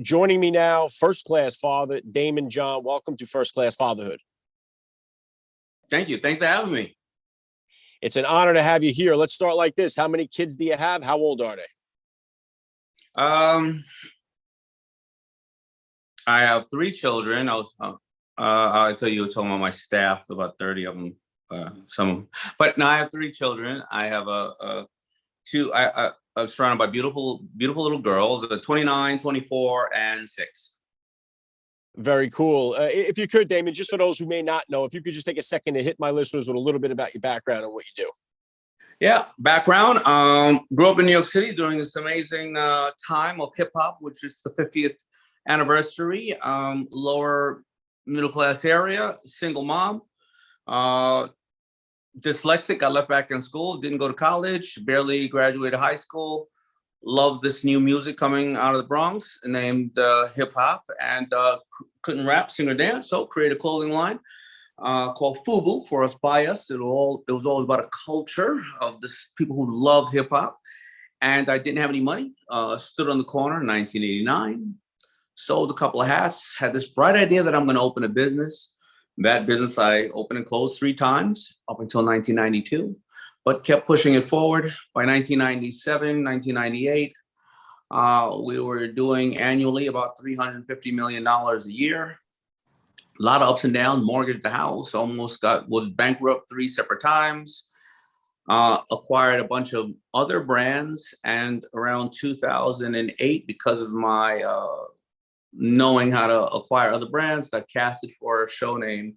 Joining me now, first-class father, Daymond John. Welcome to First Class Fatherhood. Thank you. Thanks for having me. It's an honor to have you here. Let's start like this. How many kids do you have? How old are they? I have 3 children. I'll tell you, talking about my staff, about 30 of them, some. But now I have 3 children. I have two. I'm surrounded by beautiful little girls, 29, 24, and 6. Very cool. If you could, Daymond, just for those who may not know, if you could just take a second to hit my listeners with a little bit about your background and what you do. Yeah, background. Grew up in New York City during this amazing time of hip hop, which is the 50th anniversary. Lower middle class area, single mom, dyslexic. I left back in school, didn't go to college, barely graduated high school. Loved this new music coming out of the Bronx named hip hop, and couldn't rap, sing, or dance, so created a clothing line called FUBU, for us by us. It was always about a culture of this people who loved hip hop, and I didn't have any money. Stood on the corner in 1989, sold a couple of hats, had this bright idea that I'm going to open a business. That business I opened and closed 3 times up until 1992. But kept pushing it forward. By 1997, 1998, we were doing annually about $350 million a year. A lot of ups and downs, mortgaged the house, would bankrupt 3 separate times, acquired a bunch of other brands. And around 2008, because of my knowing how to acquire other brands, got casted for a show named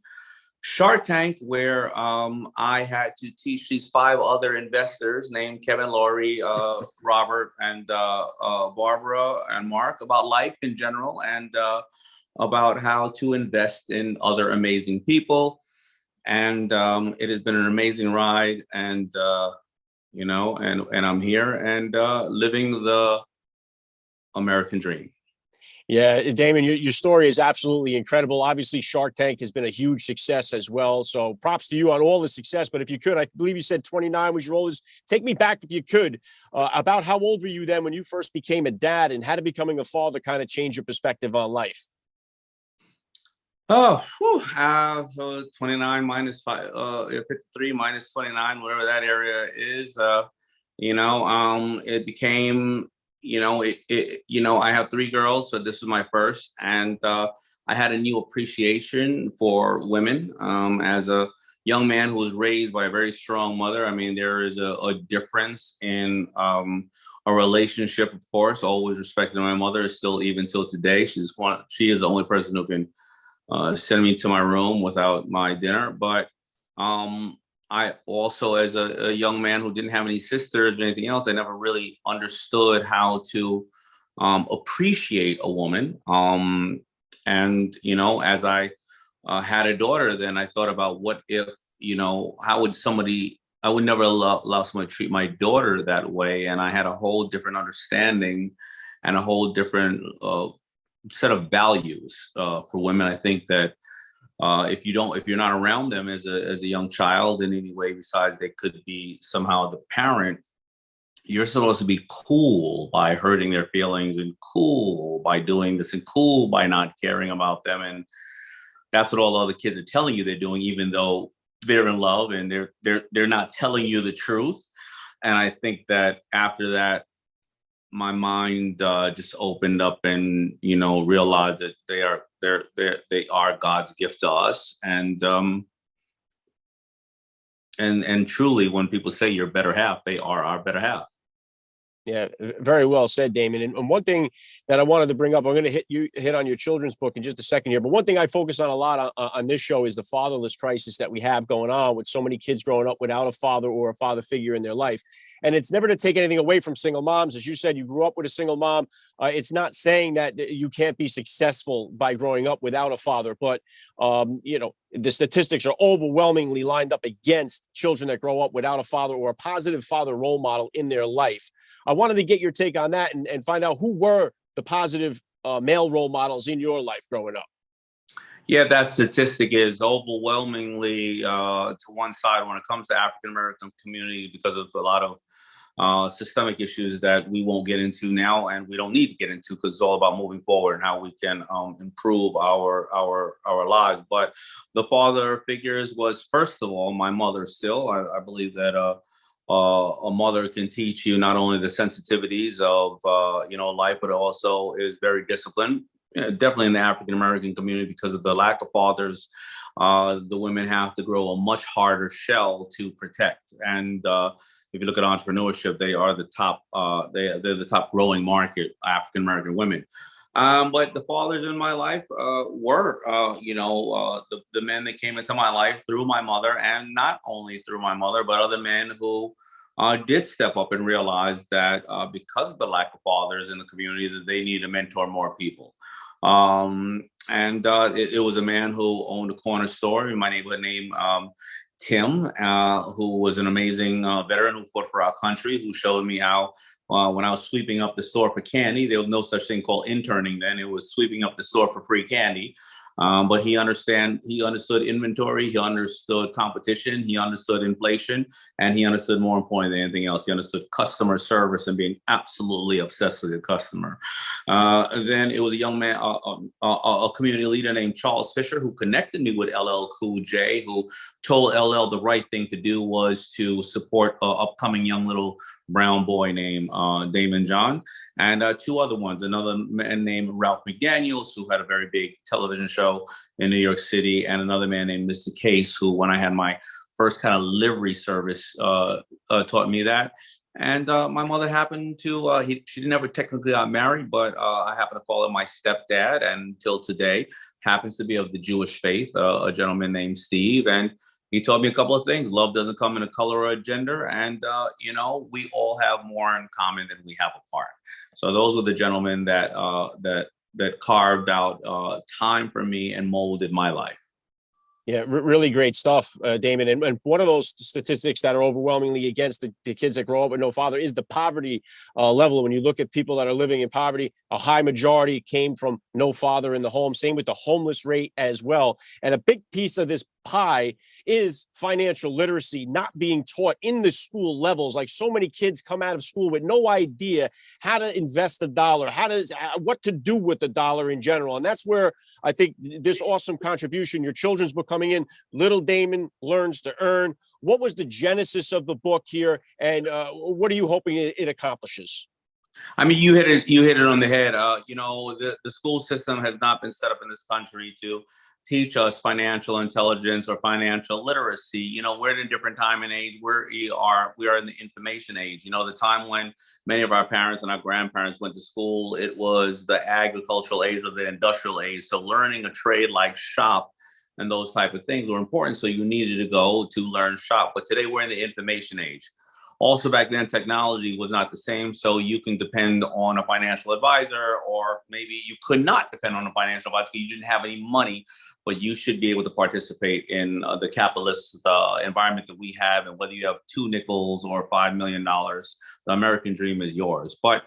Shark Tank, where I had to teach these 5 other investors named Kevin, Laurie, Robert, and Barbara and Mark about life in general, and about how to invest in other amazing people. And it has been an amazing ride, and and I'm here and living the American dream. Yeah, Daymond, your story is absolutely incredible. Obviously, Shark Tank has been a huge success as well. So props to you on all the success. But if you could, I believe you said 29 was your oldest. Take me back, if you could, about how old were you then when you first became a dad, and how did becoming a father kind of change your perspective on life? Oh, so 29 minus 5, 53 minus 29, whatever that area is, it became, I have 3 girls, so this is my first, and I had a new appreciation for women. As a young man who was raised by a very strong mother, I mean, there is a difference in a relationship, of course. Always respecting my mother, still even till today. She is the only person who can send me to my room without my dinner. But I also, as a young man who didn't have any sisters or anything else, I never really understood how to appreciate a woman. And, as I had a daughter, then I thought about what if, how would I would never allow someone to treat my daughter that way. And I had a whole different understanding and a whole different set of values for women. I think that if you're not around them as a young child in any way, besides they could be somehow the parent, you're supposed to be cool by hurting their feelings, and cool by doing this, and cool by not caring about them. And that's what all the other kids are telling you they're doing, even though they're in love and they're not telling you the truth. And I think that after that, my mind just opened up and realized that they are God's gift to us. And truly, when people say you're better half, they are our better half. Yeah, very well said, Daymond. And one thing that I wanted to bring up, I'm going to hit on your children's book in just a second here. But one thing I focus on a lot on this show is the fatherless crisis that we have going on with so many kids growing up without a father or a father figure in their life. And it's never to take anything away from single moms. As you said, you grew up with a single mom. It's not saying that you can't be successful by growing up without a father. But, the statistics are overwhelmingly lined up against children that grow up without a father or a positive father role model in their life. I wanted to get your take on that and find out who were the positive male role models in your life growing up. Yeah, that statistic is overwhelmingly to one side when it comes to African-American community, because of a lot of systemic issues that we won't get into now, and we don't need to get into, because it's all about moving forward and how we can improve our lives. But the father figures was, first of all, my mother. Still, I believe that a mother can teach you not only the sensitivities of life, but also is very disciplined. Definitely in the African American community, because of the lack of fathers, the women have to grow a much harder shell to protect. And if you look at entrepreneurship, they are the top. They're the top growing market, African American women. But the fathers in my life were, the men that came into my life through my mother, and not only through my mother, but other men who did step up and realize that because of the lack of fathers in the community, that they need to mentor more people. It was a man who owned a corner store in my neighborhood named Tim, who was an amazing veteran who fought for our country, who showed me how when I was sweeping up the store for candy, there was no such thing called interning then. It was sweeping up the store for free candy. But he understood inventory, he understood competition, he understood inflation, and he understood, more important than anything else, he understood customer service and being absolutely obsessed with the customer. Then it was a young man, a community leader named Charles Fisher, who connected me with LL Cool J, who told LL the right thing to do was to support an upcoming young little brown boy named Daymond John, and two other ones. Another man named Ralph McDaniels, who had a very big television show in New York City, and another man named Mr. Case, who, when I had my first kind of livery service, taught me that. And my mother happened to, she never technically got married, but I happen to call him my stepdad, and till today happens to be of the Jewish faith, a gentleman named Steve. And he taught me a couple of things. Love doesn't come in a color or a gender. And, we all have more in common than we have apart. So those were the gentlemen that carved out time for me and molded my life. Yeah, really great stuff, Daymond. And one of those statistics that are overwhelmingly against the kids that grow up with no father is the poverty level. When you look at people that are living in poverty, a high majority came from no father in the home. Same with the homeless rate as well. And a big piece of this pie is financial literacy not being taught in the school levels. Like, so many kids come out of school with no idea how to invest a dollar, what to do with the dollar in general. And that's where I think this awesome contribution, your children's book coming in, Little Daymond Learns to Earn. What was the genesis of the book here, and what are you hoping it accomplishes? I mean, you hit it on the head. The school system has not been set up in this country to teach us financial intelligence or financial literacy. We're in a different time and age. We are in the information age. The time when many of our parents and our grandparents went to school, it was the agricultural age or the industrial age. So learning a trade like shop and those type of things were important. So you needed to go to learn shop. But today we're in the information age. Also, back then, technology was not the same. So you can depend on a financial advisor, or maybe you could not depend on a financial advisor because you didn't have any money, but you should be able to participate in the capitalist environment that we have. And whether you have 2 nickels or $5 million, the American dream is yours. But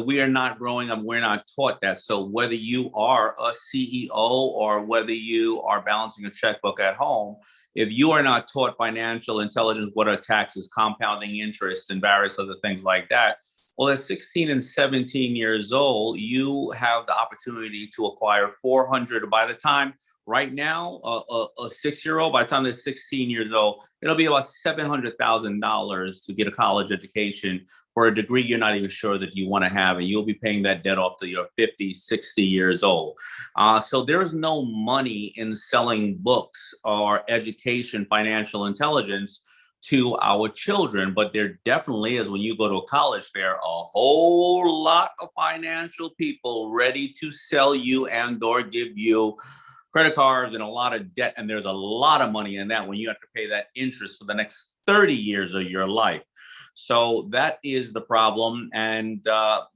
we are not growing up. We're not taught that. So whether you are a CEO or whether you are balancing a checkbook at home, if you are not taught financial intelligence, what are taxes, compounding interest, and various other things like that, well, at 16 and 17 years old, you have the opportunity to acquire 400. By the time, right now, a 6-year-old, by the time they're 16 years old, it'll be about $700,000 to get a college education for a degree you're not even sure that you want to have, and you'll be paying that debt off till you're 50, 60 years old. So there's no money in selling books or education, financial intelligence to our children, but there definitely is, when you go to a college fair, a whole lot of financial people ready to sell you and or give you credit cards and a lot of debt. And there's a lot of money in that when you have to pay that interest for the next 30 years of your life. So that is the problem. And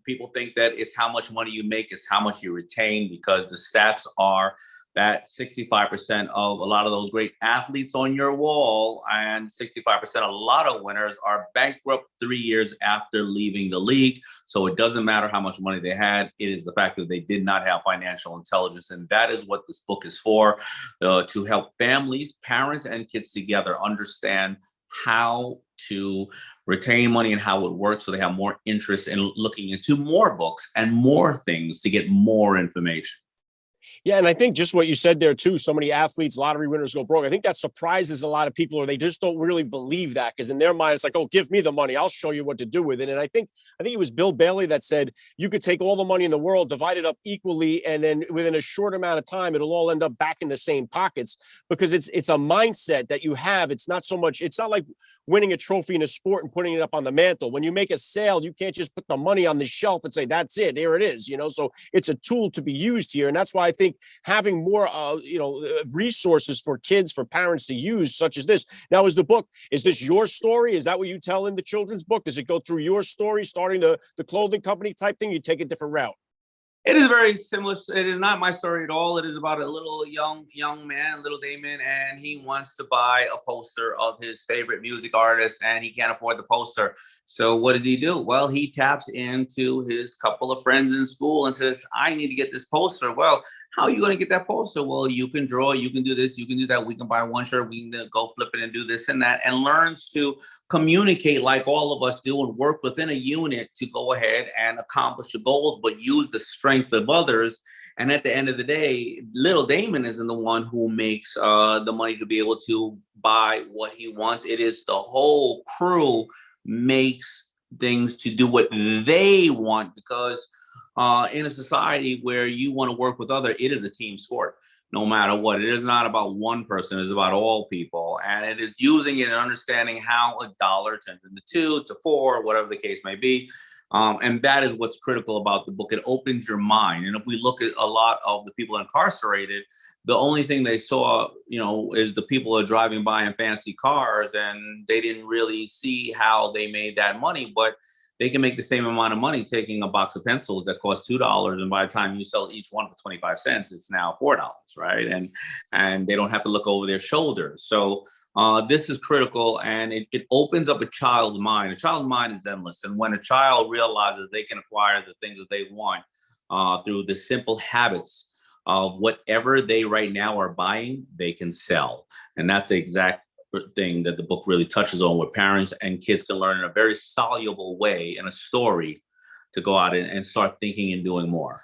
people think that it's how much money you make, it's how much you retain, because the stats are that 65% of a lot of those great athletes on your wall, and 65% of a lot of winners, are bankrupt 3 years after leaving the league. So it doesn't matter how much money they had. It is the fact that they did not have financial intelligence. And that is what this book is for, to help families, parents, and kids together understand how to retain money and how it works, so they have more interest in looking into more books and more things to get more information. Yeah, and I think just what you said there too, so many athletes, lottery winners go broke. I think that surprises a lot of people, or they just don't really believe that, because in their mind it's like, oh, give me the money, I'll show you what to do with it. And I think it was Bill Bailey that said you could take all the money in the world, divide it up equally, and then within a short amount of time, it'll all end up back in the same pockets, because it's a mindset that you have. It's not so much, it's not like winning a trophy in a sport and putting it up on the mantle. When you make a sale, you can't just put the money on the shelf and say, that's it, here it is, so it's a tool to be used here. And that's why I think having more, resources for kids, for parents to use, such as this. Now, is this your story? Is that what you tell in the children's book? Does it go through your story, starting the clothing company type thing? You take a different route? It is very similar. It is not my story at all. It is about a little young man, little Daymond, and he wants to buy a poster of his favorite music artist, and he can't afford the poster. So what does he do? Well, he taps into his couple of friends in school and says, I need to get this poster. Well, how are you going to get that poster? Well, you can draw, you can do this, you can do that. We can buy one shirt, we can go flip it and do this and that, and learns to communicate like all of us do and work within a unit to go ahead and accomplish the goals, but use the strength of others. And at the end of the day, little Daymond isn't the one who makes the money to be able to buy what he wants. It is the whole crew makes things to do what they want, because in a society where you want to work with others, it is a team sport, no matter what. It is not about one person, it's about all people. And it is using it and understanding how a dollar turns into 2 to 4, whatever the case may be. And that is what's critical about the book. It opens your mind. And if we look at a lot of the people incarcerated, the only thing they saw, is the people are driving by in fancy cars, and they didn't really see how they made that money. But they can make the same amount of money taking a box of pencils that cost $2, and by the time you sell each one for 25 cents, it's now $4, right? And they don't have to look over their shoulders. So this is critical, and it opens up a child's mind. A child's mind is endless, and when a child realizes they can acquire the things that they want through the simple habits of whatever they right now are buying, they can sell. And that's the exact thing that the book really touches on, where parents and kids can learn in a very soluble way in a story to go out and start thinking and doing more.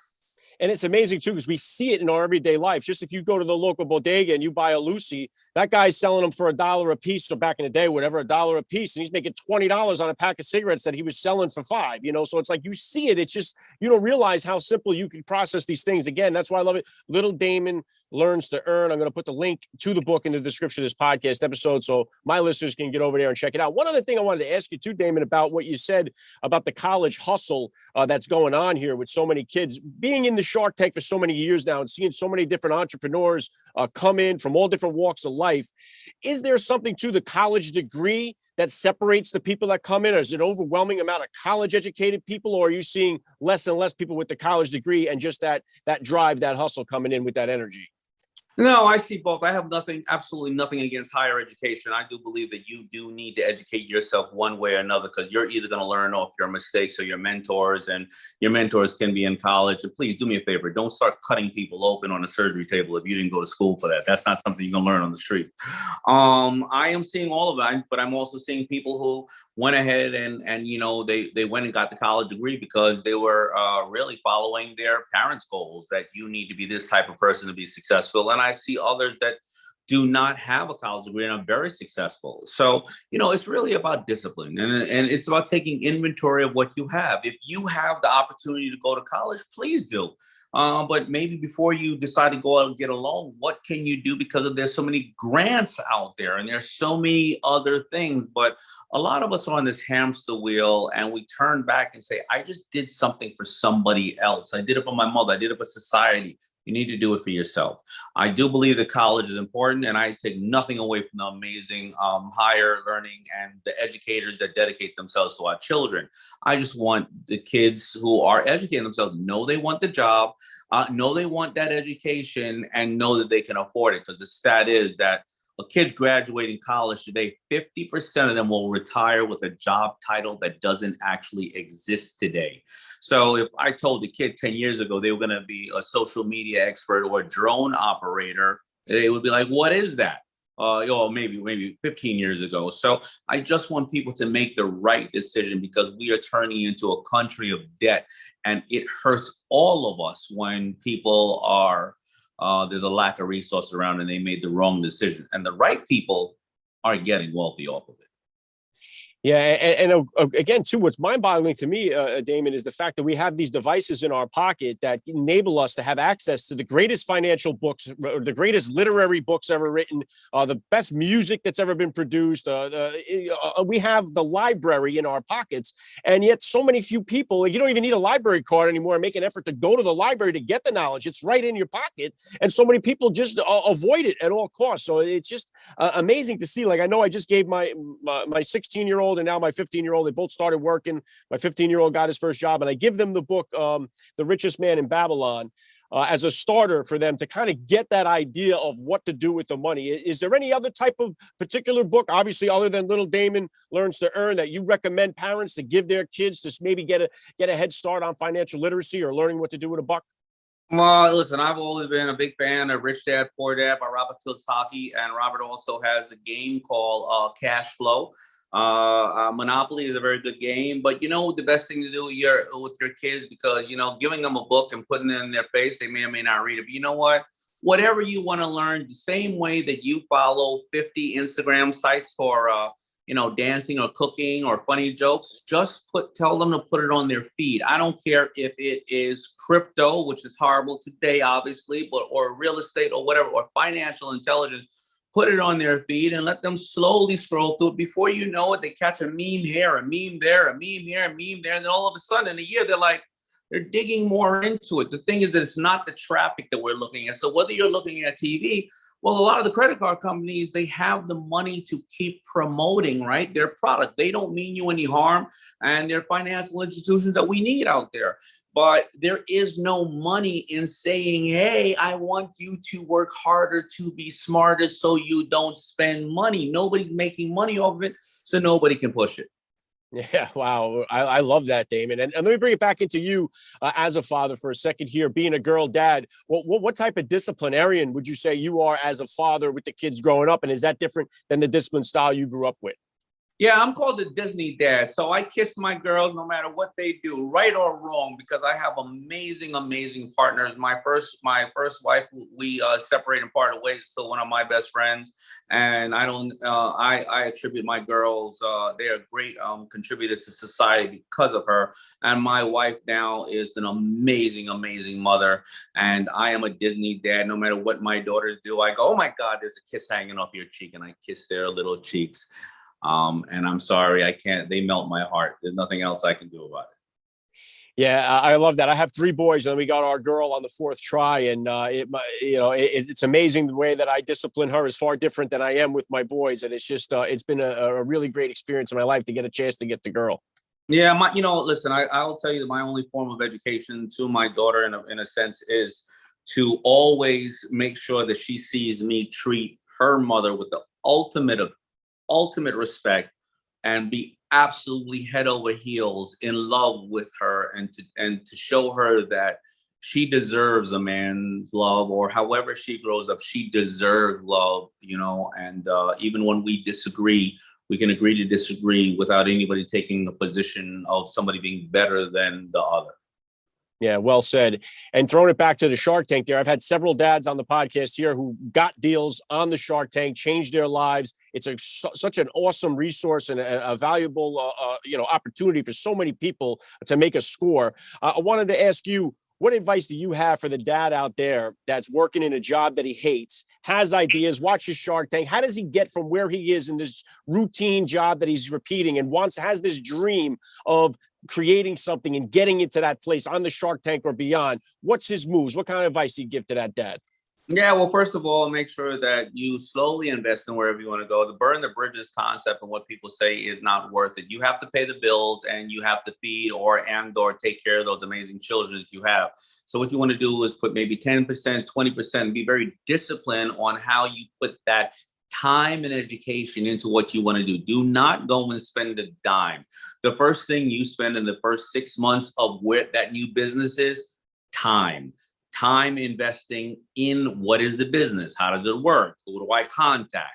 And it's amazing too, because we see it in our everyday life. Just if you go to the local bodega and you buy a Lucy, that guy's selling them for $1 a piece. So back in the day, whatever, $1 a piece, and he's making $20 on a pack of cigarettes that he was selling for $5. So it's like you see it. It's just you don't realize how simple you can process these things. Again, that's why I love it. Little Daymond Learns to Earn. I'm going to put the link to the book in the description of this podcast episode, so my listeners can get over there and check it out. One other thing I wanted to ask you too, Daymond, about what you said about the college hustle that's going on here with so many kids. Being in the Shark Tank for so many years now and seeing so many different entrepreneurs come in from all different walks of life, is there something to the college degree that separates the people that come in? Or is it an overwhelming amount of college educated people, or are you seeing less and less people with the college degree and just that drive, that hustle coming in with that energy? No, I see both. I have absolutely nothing against higher education. I do believe that you do need to educate yourself one way or another, because you're either going to learn off your mistakes or your mentors, and your mentors can be in college. And please do me a favor. Don't start cutting people open on a surgery table if you didn't go to school for that. That's not something you can learn on the street. I am seeing all of that, but I'm also seeing people who went ahead and they went and got the college degree because they were really following their parents' goals, that you need to be this type of person to be successful. And I see others that do not have a college degree and are very successful. So, it's really about discipline, and it's about taking inventory of what you have. If you have the opportunity to go to college, please do. But maybe before you decide to go out and get a loan, what can you do? Because there's so many grants out there, and there's so many other things. But a lot of us are on this hamster wheel, and we turn back and say, I just did something for somebody else. I did it for my mother. I did it for society. You need to do it for yourself. I do believe that college is important, and I take nothing away from the amazing higher learning and the educators that dedicate themselves to our children. I just want the kids who are educating themselves know they want the job, know they want that education, and know that they can afford it. Because the stat is that a kid graduating college today, 50% of them will retire with a job title that doesn't actually exist today. So if I told a kid 10 years ago they were going to be a social media expert or a drone operator, they would be like, what is that? or maybe 15 years ago. So I just want people to make the right decision, because we are turning into a country of debt, and it hurts all of us when people are there's a lack of resource around and they made the wrong decision, and the right people are getting wealthy off of it. Yeah, and again, too, what's mind-boggling to me, Daymond, is the fact that we have these devices in our pocket that enable us to have access to the greatest financial books, the greatest literary books ever written, the best music that's ever been produced. We have the library in our pockets, and yet so many few people, you don't even need a library card anymore and make an effort to go to the library to get the knowledge. It's right in your pocket, and so many people just avoid it at all costs. So it's just amazing to see. Like, I know I just gave my 16-year-old and now my 15-year-old, they both started working. My 15-year-old got his first job, and I give them the book, The Richest Man in Babylon, as a starter for them to kind of get that idea of what to do with the money. Is there any other type of particular book, obviously other than Little Daymond Learns to Earn, that you recommend parents to give their kids to maybe get a head start on financial literacy or learning what to do with a buck? Well, listen, I've always been a big fan of Rich Dad, Poor Dad by Robert Kiyosaki, and Robert also has a game called Cash Flow. Monopoly is a very good game, but the best thing to do with your kids, because giving them a book and putting it in their face, they may or may not read it. But you know what? Whatever you want to learn, the same way that you follow 50 Instagram sites for dancing or cooking or funny jokes, just tell them to put it on their feed. I don't care if it is crypto, which is horrible today, obviously, or real estate or whatever, or financial intelligence. Put it on their feed and let them slowly scroll through it. Before you know it, they catch a meme here, a meme there, a meme here, a meme there. And then all of a sudden in a year, they're digging more into it. The thing is that it's not the traffic that we're looking at. So whether you're looking at TV, well, a lot of the credit card companies, they have the money to keep promoting, right, their product. They don't mean you any harm, and they're financial institutions that we need out there. But there is no money in saying, hey, I want you to work harder to be smarter so you don't spend money. Nobody's making money off of it, so nobody can push it. Yeah, wow. I love that, Daymond. And let me bring it back into you as a father for a second here, being a girl dad. What type of disciplinarian would you say you are as a father with the kids growing up? And is that different than the discipline style you grew up with? Yeah, I'm called the Disney dad. So I kiss my girls no matter what they do, right or wrong, because I have amazing, amazing partners. My first wife, we separated and parted ways, still one of my best friends. And I attribute my girls, they are great contributor to society because of her. And my wife now is an amazing, amazing mother. And I am a Disney dad. No matter what my daughters do, I go, oh my God, there's a kiss hanging off your cheek. And I kiss their little cheeks. And I'm sorry, I can't, they melt my heart. There's nothing else I can do about it. Yeah, I love that. I have 3 boys, and we got our girl on the 4th try. And it's amazing the way that I discipline her is far different than I am with my boys. And it's just, it's been a really great experience in my life to get a chance to get the girl. Yeah, listen, I'll tell you that my only form of education to my daughter in a sense is to always make sure that she sees me treat her mother with the ultimate respect and be absolutely head over heels in love with her, and to show her that she deserves a man's love, or however she grows up, she deserves love, and even when we disagree, we can agree to disagree without anybody taking a position of somebody being better than the other. Yeah, well said. And throwing it back to the Shark Tank there, I've had several dads on the podcast here who got deals on the Shark Tank, changed their lives. It's such an awesome resource and a valuable, opportunity for so many people to make a score. I wanted to ask you, what advice do you have for the dad out there that's working in a job that he hates, has ideas, watches Shark Tank? How does he get from where he is in this routine job that he's repeating and has this dream of creating something and getting into that place on the Shark Tank or beyond? What's his moves? What kind of advice do you give to that dad? Yeah, well, first of all, make sure that you slowly invest in wherever you want to go. The burn the bridges concept and what people say is not worth it. You have to pay the bills, and you have to feed or take care of those amazing children that you have. So what you want to do is put maybe 10%, 20%, and be very disciplined on how you put that time and education into what you want to do. Do not go and spend a dime. The first thing you spend in the first 6 months of where that new business is, time investing in what is the business? How does it work? Who do I contact?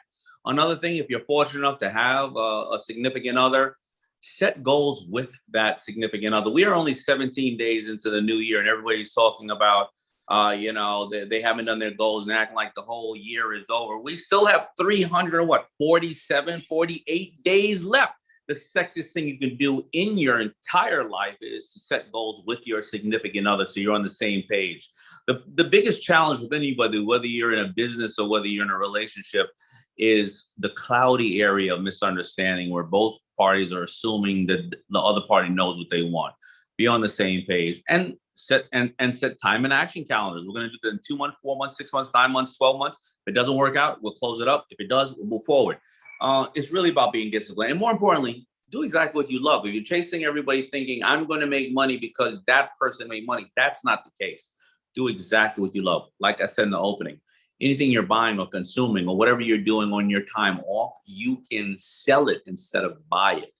Another thing, if you're fortunate enough to have a significant other, set goals with that significant other. We are only 17 days into the new year, and everybody's talking about, they haven't done their goals and acting like the whole year is over. We still have 347, 48 days left. The sexiest thing you can do in your entire life is to set goals with your significant other so you're on the same page. The biggest challenge with anybody, whether you're in a business or whether you're in a relationship, is the cloudy area of misunderstanding where both parties are assuming that the other party knows what they want. Be on the same page and set time and action calendars. We're going to do that in 2 months, 4 months, 6 months, 9 months, 12 months. If it doesn't work out, we'll close it up. If it does, we'll move forward. It's really about being disciplined. And more importantly, do exactly what you love. If you're chasing everybody thinking, I'm going to make money because that person made money, that's not the case. Do exactly what you love. Like I said in the opening, anything you're buying or consuming or whatever you're doing on your time off, you can sell it instead of buy it.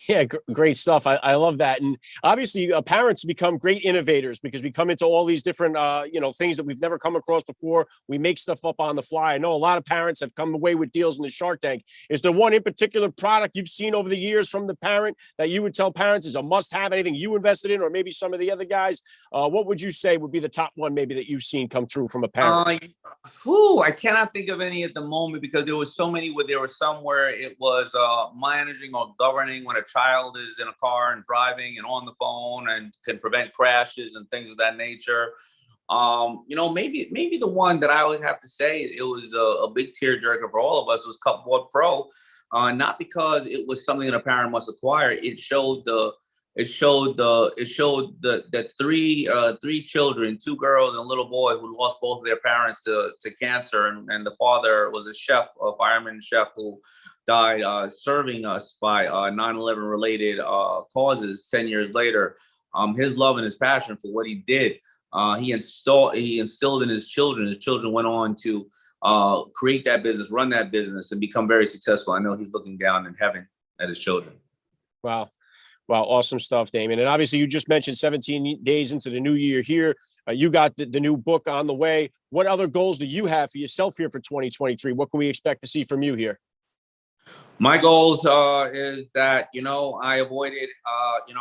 Yeah, great stuff. I love that. And obviously, parents become great innovators because we come into all these different, things that we've never come across before. We make stuff up on the fly. I know a lot of parents have come away with deals in the Shark Tank. Is there one in particular product you've seen over the years from the parent that you would tell parents is a must-have? Anything you invested in, or maybe some of the other guys? What would you say would be the top one maybe that you've seen come through from a parent? I cannot think of any at the moment because there was so many where there was somewhere it was managing or governing when a child is in a car and driving and on the phone and can prevent crashes and things of that nature. Maybe the one that I would have to say it was a big tearjerker for all of us was Cupboard Pro. Not because it was something that a parent must acquire. It showed that three children, 2 girls and a little boy who lost both of their parents to cancer, and the father was a fireman chef who died serving us by 9/11 related causes 10 years later. His love and his passion for what he did, he instilled in his children. His children went on to create that business, run that business, and become very successful. I know he's looking down in heaven at his children. Wow. Wow, awesome stuff, Daymond. And obviously, you just mentioned 17 days into the new year here. You got the new book on the way. What other goals do you have for yourself here for 2023? What can we expect to see from you here? My goals is that, I avoided, in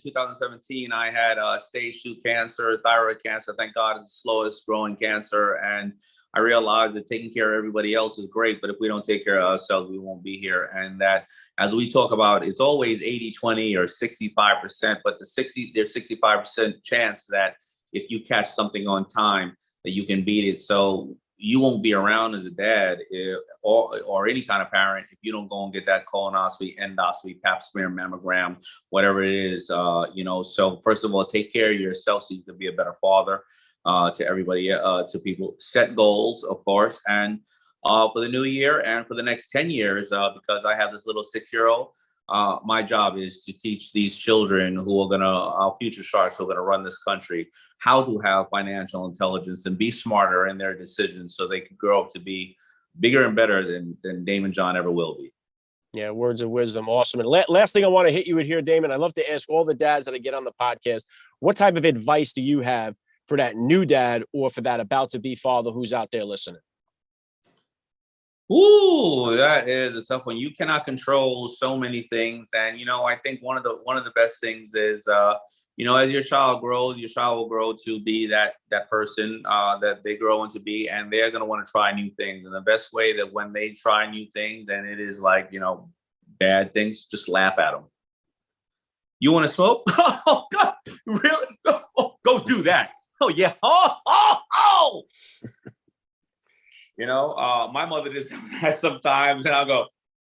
2017, I had stage 2 cancer, thyroid cancer. Thank God it's the slowest growing cancer. And I realized that taking care of everybody else is great, but if we don't take care of ourselves, we won't be here. And that, as we talk about, it's always 80-20 or 65%, but there's 65% chance that if you catch something on time, that you can beat it. So you won't be around as a dad or any kind of parent if you don't go and get that colonoscopy, endoscopy, pap smear, mammogram, whatever it is. So first of all, take care of yourself so you can be a better father to everybody, to people. Set goals, of course, and for the new year and for the next 10 years, because I have this little 6-year-old. My job is to teach these children who are our future sharks who are gonna run this country, how to have financial intelligence and be smarter in their decisions so they can grow up to be bigger and better than Daymond John ever will be. Yeah, words of wisdom. Awesome. And last thing I want to hit you with here, Daymond, I love to ask all the dads that I get on the podcast, what type of advice do you have for that new dad or for that about to be father who's out there listening? Ooh, that is a tough one. You cannot control so many things. And, I think one of the best things is, as your child grows, your child will grow to be that person that they grow into be, and they're going to want to try new things. And the best way that when they try new things, then it is like, bad things, just laugh at them. You want to smoke? Oh, God, really? Oh, go do that. Oh, yeah. Oh. My mother just had sometimes, and I'll go,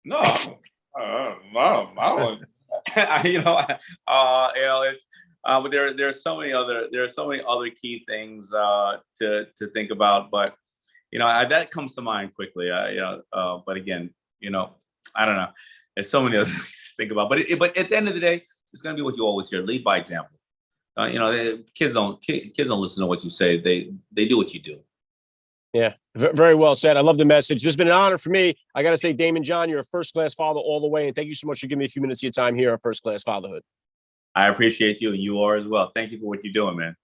no, no. It's. But there are so many other key things to think about. But that comes to mind quickly. But again, I don't know. There's so many other things to think about. But at the end of the day, it's going to be what you always hear: lead by example. Kids don't listen to what you say. They do what you do. Yeah, very well said. I love the message. It's been an honor for me. I got to say, Daymond John, you're a first-class father all the way. And thank you so much for giving me a few minutes of your time here on First Class Fatherhood. I appreciate you, and you are as well. Thank you for what you're doing, man.